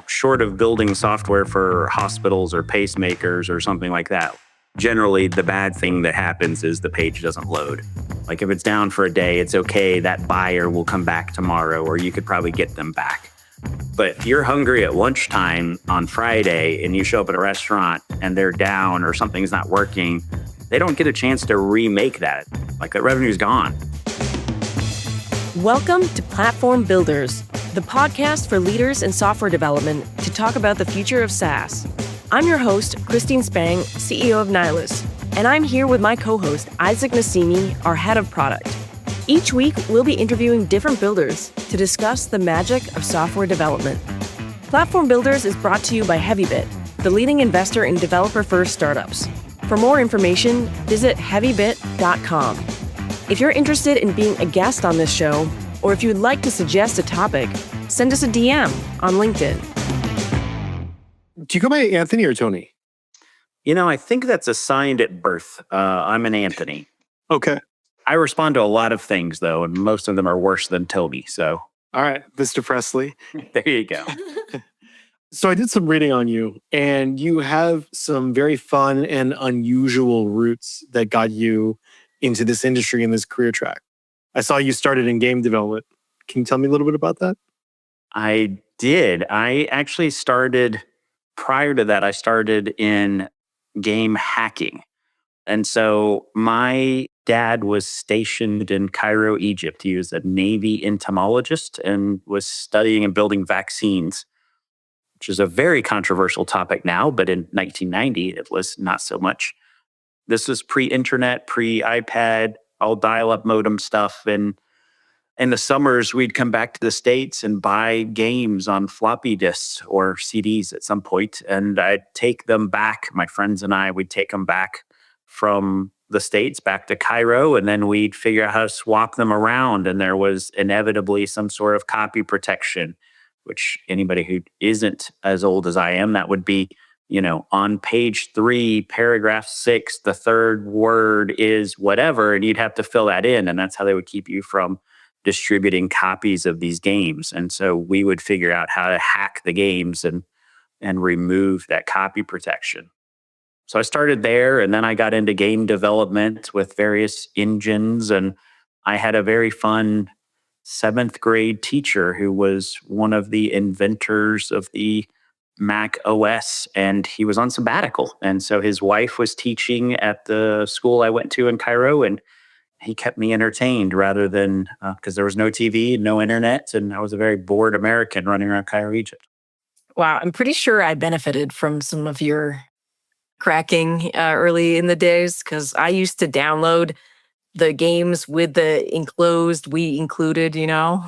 short of building software for hospitals or pacemakers or something like that, generally the bad thing that happens is the page doesn't load. Like if it's down for a day, it's okay. That buyer will come back tomorrow, or you could probably get them back. But if you're hungry at lunchtime on Friday and you show up at a restaurant and they're down or something's not working, they don't get a chance to remake that. Like that revenue's gone. Welcome to Platform Builders, the podcast for leaders in software development to talk about the future of SaaS. I'm your host, Christine Spang, CEO of Nihilus, and I'm here with my co-host, Isaac Nassimi, our head of product. Each week, we'll be interviewing different builders to discuss the magic of software development. Platform Builders is brought to you by Heavybit, the leading investor in developer-first startups. For more information, visit heavybit.com. If you're interested in being a guest on this show, or if you would like to suggest a topic, send us a DM on LinkedIn. Do you go by Anthony or Tony? I think that's assigned at birth. I'm an Anthony. Okay. I respond to a lot of things, though, and most of them are worse than Toby, so. All right, Mr. Presley. There you go. So I did some reading on you, and you have some very fun and unusual roots that got you into this industry and this career track. I saw you started in game development. Can you tell me a little bit about that? I did. I actually started, prior to that, I started in game hacking. And so my dad was stationed in Cairo, Egypt. He was a Navy entomologist and was studying and building vaccines, which is a very controversial topic now, but in 1990, it was not so much. This was pre-internet, pre-iPad, all dial-up modem stuff. And in the summers, we'd come back to the States and buy games on floppy disks or CDs at some point. And I'd take them back. My friends and I would take them back from the States back to Cairo. And then we'd figure out how to swap them around. And there was inevitably some sort of copy protection, which anybody who isn't as old as I am, that would be, on page 3, paragraph 6, the third word is whatever, and you'd have to fill that in. And that's how they would keep you from distributing copies of these games. And so we would figure out how to hack the games and remove that copy protection. So I started there, and then I got into game development with various engines. And I had a very fun 7th grade teacher who was one of the inventors of the Mac OS, and he was on sabbatical. And so his wife was teaching at the school I went to in Cairo, and he kept me entertained rather than, because there was no TV, no internet, and I was a very bored American running around Cairo, Egypt. Wow, I'm pretty sure I benefited from some of your cracking early in the days, because I used to download the games with the enclosed, we included,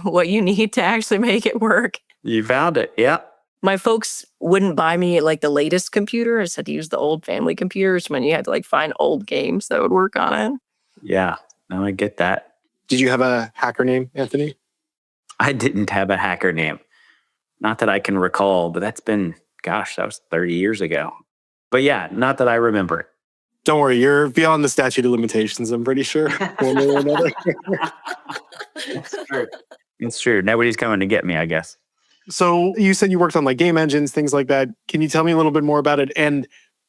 what you need to actually make it work. You found it, yeah. My folks wouldn't buy me the latest computer. I just had to use the old family computers when you had to find old games that would work on it. Yeah, no, I get that. Did you have a hacker name, Anthony? I didn't have a hacker name. Not that I can recall, but that was 30 years ago. But yeah, not that I remember it. Don't worry, you're beyond the statute of limitations, I'm pretty sure. One way or another. It's true. Nobody's coming to get me, I guess. So you said you worked on game engines, things like that. Can you tell me a little bit more about it? And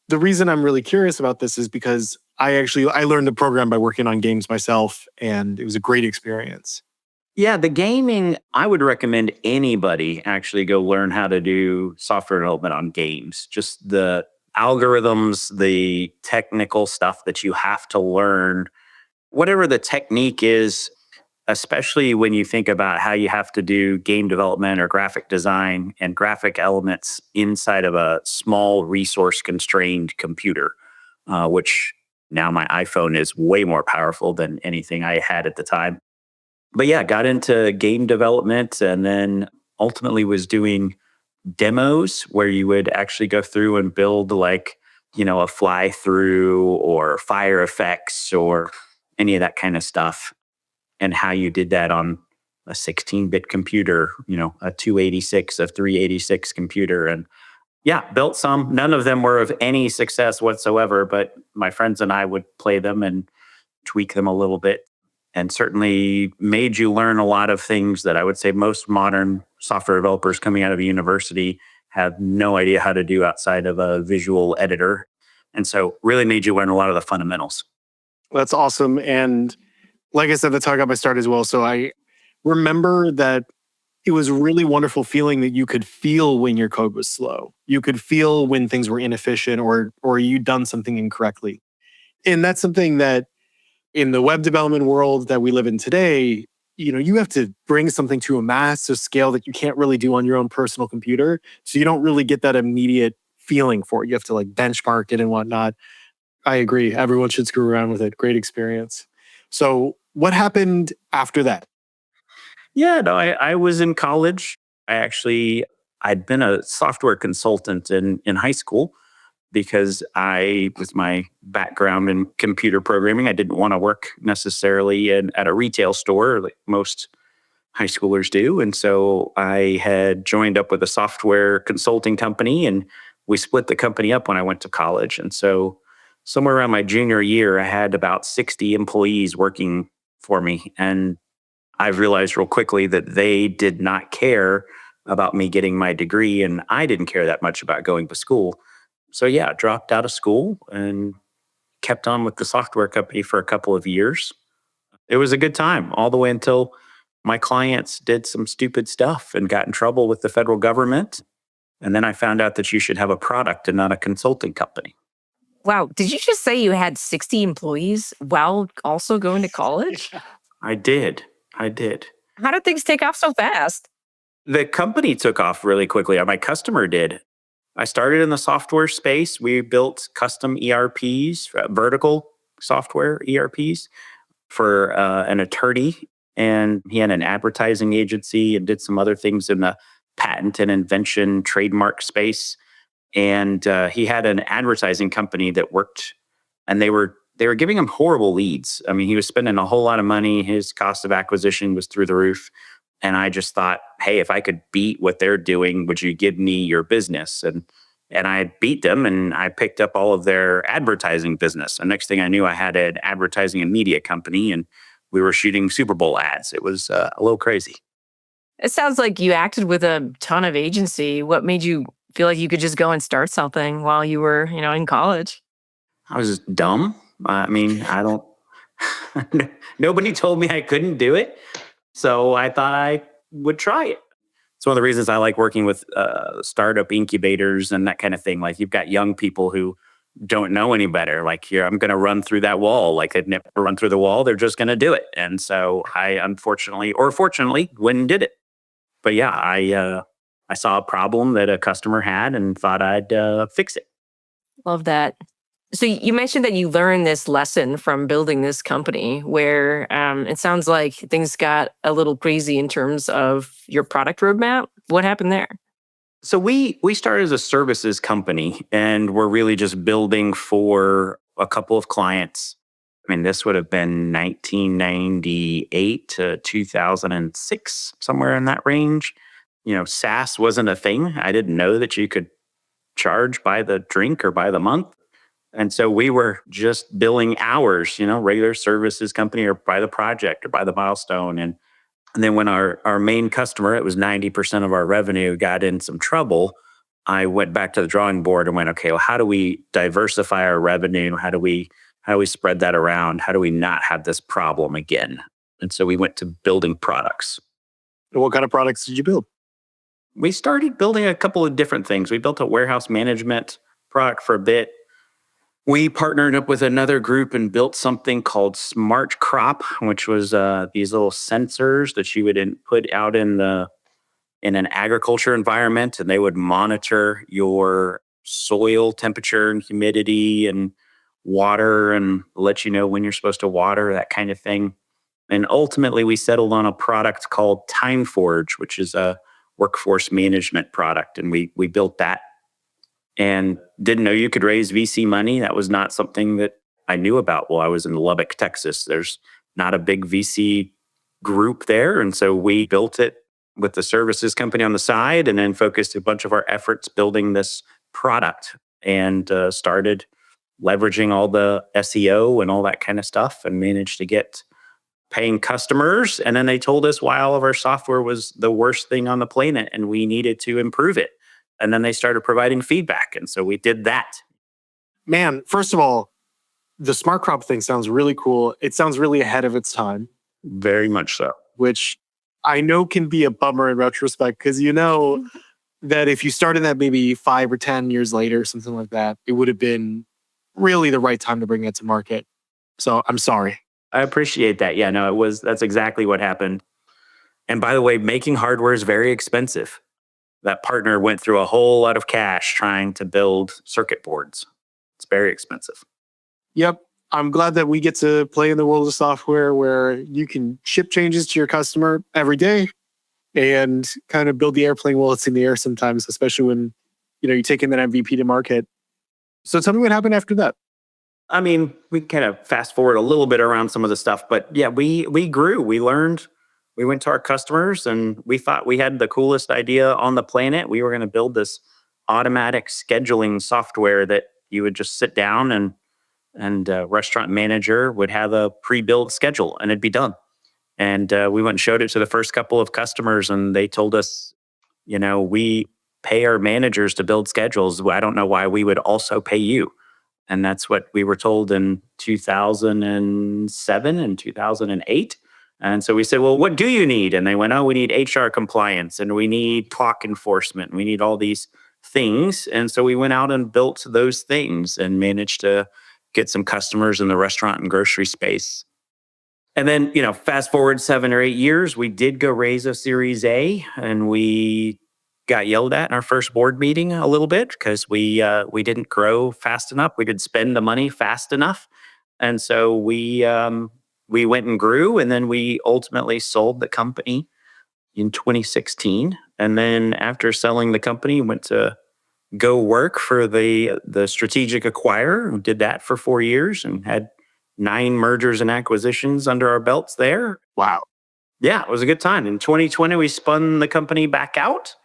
the reason I'm really curious about this is because I learned to program by working on games myself, and it was a great experience. Yeah, the gaming, I would recommend anybody actually go learn how to do software development on games. Just the algorithms, the technical stuff that you have to learn, whatever the technique is, especially when you think about how you have to do game development or graphic design and graphic elements inside of a small resource-constrained computer, which now my iPhone is way more powerful than anything I had at the time. But yeah, got into game development and then ultimately was doing demos where you would actually go through and build a fly through or fire effects or any of that kind of stuff, and how you did that on a 16-bit computer, a 286, a 386 computer. And yeah, built some. None of them were of any success whatsoever, but my friends and I would play them and tweak them a little bit, and certainly made you learn a lot of things that I would say most modern software developers coming out of a university have no idea how to do outside of a visual editor. And so really made you learn a lot of the fundamentals. That's awesome. And like I said, that's how I got my start as well. So I remember that it was a really wonderful feeling that you could feel when your code was slow. You could feel when things were inefficient or you'd done something incorrectly. And that's something that in the web development world that we live in today, you have to bring something to a massive scale that you can't really do on your own personal computer. So you don't really get that immediate feeling for it. You have to like benchmark it and whatnot. I agree. Everyone should screw around with it. Great experience. So what happened after that? Yeah, no, I was in college. I'd been a software consultant in high school because with my background in computer programming, I didn't want to work necessarily at a retail store like most high schoolers do. And so I had joined up with a software consulting company and we split the company up when I went to college. And so somewhere around my junior year, I had about 60 employees working for me. And I've realized real quickly that they did not care about me getting my degree, and I didn't care that much about going to school. So yeah, dropped out of school and kept on with the software company for a couple of years. It was a good time all the way until my clients did some stupid stuff and got in trouble with the federal government. And then I found out that you should have a product and not a consulting company. Wow. Did you just say you had 60 employees while also going to college? I did. I did. How did things take off so fast? The company took off really quickly. My customer did. I started in the software space. We built custom ERPs, vertical software ERPs for an attorney. And he had an advertising agency and did some other things in the patent and invention trademark space. And he had an advertising company that worked, and they were giving him horrible leads. I mean, he was spending a whole lot of money. His cost of acquisition was through the roof. And I just thought, hey, if I could beat what they're doing, would you give me your business? And I beat them, and I picked up all of their advertising business. And next thing I knew, I had an advertising and media company, and we were shooting Super Bowl ads. It was a little crazy. It sounds like you acted with a ton of agency. What made you feel like you could just go and start something while you were, in college? I was just dumb. I mean, I don't, nobody told me I couldn't do it. So I thought I would try it. It's one of the reasons I like working with startup incubators and that kind of thing. Like you've got young people who don't know any better. Like here, I'm going to run through that wall. Like they'd never run through the wall. They're just going to do it. And so I unfortunately, or fortunately, went and did it. But yeah, I saw a problem that a customer had and thought I'd fix it. Love that. So you mentioned that you learned this lesson from building this company where it sounds like things got a little crazy in terms of your product roadmap. What happened there? So we started as a services company, and we're really just building for a couple of clients. I mean, this would have been 1998 to 2006, somewhere in that range. SaaS wasn't a thing. I didn't know that you could charge by the drink or by the month. And so we were just billing hours, regular services company or by the project or by the milestone. And then when our main customer, it was 90% of our revenue, got in some trouble, I went back to the drawing board and went, okay, well, how do we diversify our revenue? How do we spread that around? How do we not have this problem again? And so we went to building products. And what kind of products did you build? We started building a couple of different things. We built a warehouse management product for a bit. We partnered up with another group and built something called Smart Crop, which was these little sensors that you would put out in an agriculture environment, and they would monitor your soil temperature and humidity and water and let you know when you're supposed to water, that kind of thing. And ultimately, we settled on a product called TimeForge, which is a workforce management product, and we built that. And didn't know you could raise VC money. That was not something that I knew about. Well, I was in Lubbock, Texas. There's not a big VC group there. And so we built it with the services company on the side and then focused a bunch of our efforts building this product and started leveraging all the SEO and all that kind of stuff and managed to get paying customers. And then they told us why all of our software was the worst thing on the planet and we needed to improve it. And then they started providing feedback. And so we did that. Man, first of all, the smart crop thing sounds really cool. It sounds really ahead of its time, Very much so. which I know can be a bummer in retrospect because you know that if you started that maybe 5 or 10 years later, something like that, it would have been really the right time to bring it to market. So I'm sorry. I appreciate that. Yeah, no, that's exactly what happened. And by the way, making hardware is very expensive. That partner went through a whole lot of cash trying to build circuit boards. It's very expensive. Yep. I'm glad that we get to play in the world of software where you can ship changes to your customer every day and kind of build the airplane while it's in the air sometimes, especially when you're taking that MVP to market. So tell me what happened after that. I mean, we kind of fast forward a little bit around some of the stuff, but yeah, we grew, we learned, we went to our customers and we thought we had the coolest idea on the planet. We were going to build this automatic scheduling software that you would just sit down and a restaurant manager would have a pre-built schedule and it'd be done. And we went and showed it to the first couple of customers and they told us, we pay our managers to build schedules. I don't know why we would also pay you. And that's what we were told in 2007 and 2008. And so we said, well, what do you need? And they went, oh, we need HR compliance and we need clock enforcement. We need all these things. And so we went out and built those things and managed to get some customers in the restaurant and grocery space. And then, fast forward 7 or 8 years, we did go raise a Series A and we got yelled at in our first board meeting a little bit because we didn't grow fast enough. We didn't spend the money fast enough. And so we went and grew, and then we ultimately sold the company in 2016. And then after selling the company, went to go work for the strategic acquirer, who did that for 4 years and had 9 mergers and acquisitions under our belts there. Wow. Yeah, it was a good time. In 2020, we spun the company back out.